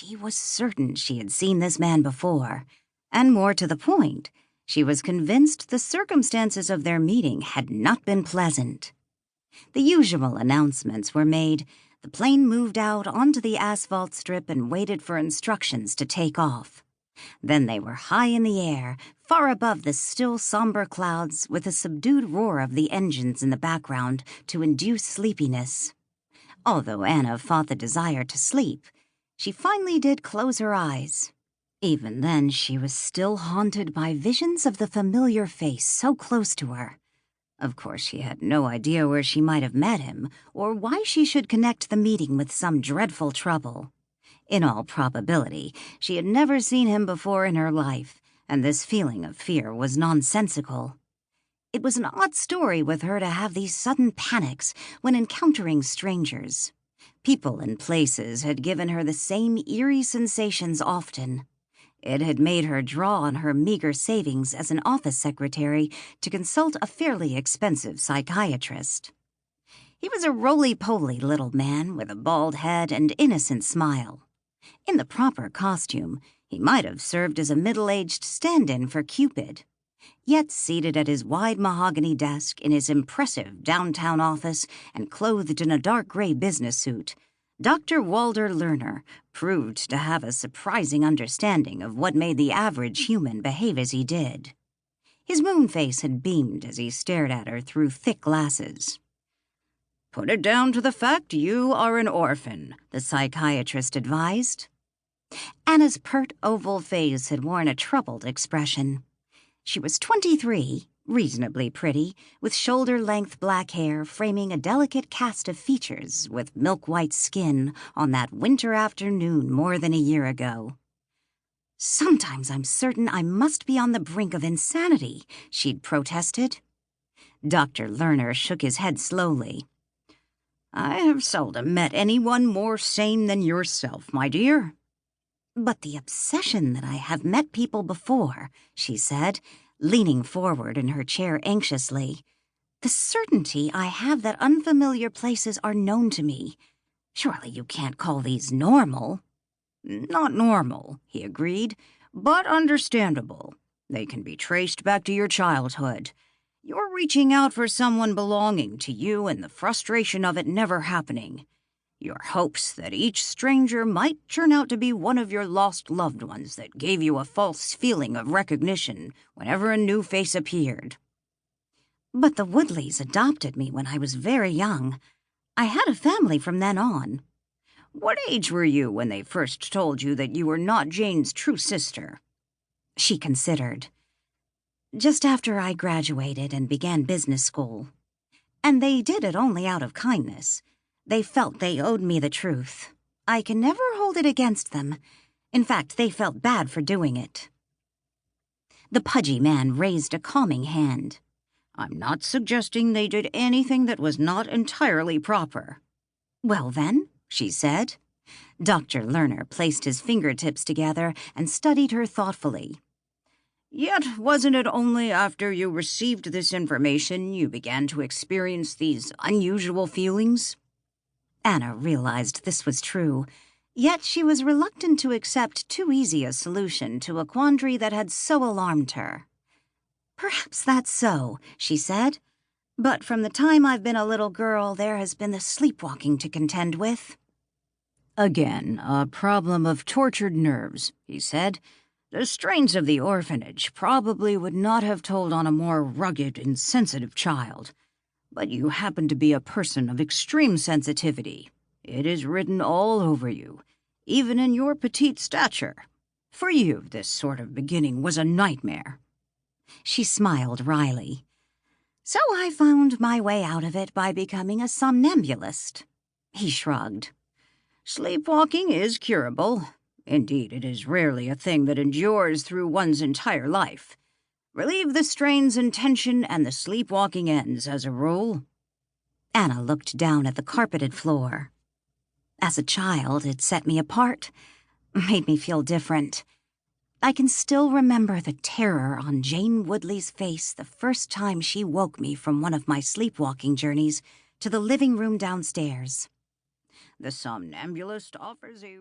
She was certain she had seen this man before, and more to the point, she was convinced the circumstances of their meeting had not been pleasant. The usual announcements were made. The plane moved out onto the asphalt strip and waited for instructions to take off. Then they were high in the air, far above the still somber clouds, with a subdued roar of the engines in the background to induce sleepiness. Although Anna fought the desire to sleep, she finally did close her eyes. Even then, she was still haunted by visions of the familiar face so close to her. Of course, she had no idea where she might have met him, or why she should connect the meeting with some dreadful trouble. In all probability, she had never seen him before in her life, and this feeling of fear was nonsensical. It was an odd story with her to have these sudden panics when encountering strangers. People and places had given her the same eerie sensations often. It had made her draw on her meager savings as an office secretary to consult a fairly expensive psychiatrist. He was a roly-poly little man with a bald head and innocent smile. In the proper costume, he might have served as a middle-aged stand-in for Cupid. Yet seated at his wide mahogany desk in his impressive downtown office and clothed in a dark gray business suit, Dr. Walter Lerner proved to have a surprising understanding of what made the average human behave as he did. His moon face had beamed as he stared at her through thick glasses. "Put it down to the fact you are an orphan," the psychiatrist advised. Anna's pert oval face had worn a troubled expression. She was 23, reasonably pretty, with shoulder-length black hair framing a delicate cast of features with milk-white skin on that winter afternoon more than a year ago. "Sometimes I'm certain I must be on the brink of insanity," she'd protested. Dr. Lerner shook his head slowly. "I have seldom met anyone more sane than yourself, my dear." "But the obsession that I have met people before," she said, leaning forward in her chair anxiously. "The certainty I have that unfamiliar places are known to me. Surely you can't call these normal." "Not normal," he agreed, "but understandable. They can be traced back to your childhood. You're reaching out for someone belonging to you and the frustration of it never happening. Your hopes that each stranger might turn out to be one of your lost loved ones that gave you a false feeling of recognition whenever a new face appeared." "But the Woodleys adopted me when I was very young. I had a family from then on." "What age were you when they first told you that you were not Jane's true sister?" She considered. "Just after I graduated and began business school. And they did it only out of kindness. They felt they owed me the truth. I can never hold it against them. In fact, they felt bad for doing it." The pudgy man raised a calming hand. "I'm not suggesting they did anything that was not entirely proper." "Well then," she said. Dr. Lerner placed his fingertips together and studied her thoughtfully. "Yet wasn't it only after you received this information you began to experience these unusual feelings?" Anna realized this was true, yet she was reluctant to accept too easy a solution to a quandary that had so alarmed her. "Perhaps that's so," she said. "But from the time I've been a little girl, there has been the sleepwalking to contend with." "Again, a problem of tortured nerves," he said. "The strains of the orphanage probably would not have told on a more rugged and sensitive child. But you happen to be a person of extreme sensitivity. It is written all over you, even in your petite stature. For you, this sort of beginning was a nightmare." She smiled wryly. "So I found my way out of it by becoming a somnambulist." He shrugged. "Sleepwalking is curable. Indeed, it is rarely a thing that endures through one's entire life. Relieve the strains and tension, and the sleepwalking ends, as a rule." Anna looked down at the carpeted floor. "As a child, it set me apart, made me feel different. I can still remember the terror on Jane Woodley's face the first time she woke me from one of my sleepwalking journeys to the living room downstairs." "The somnambulist offers a..."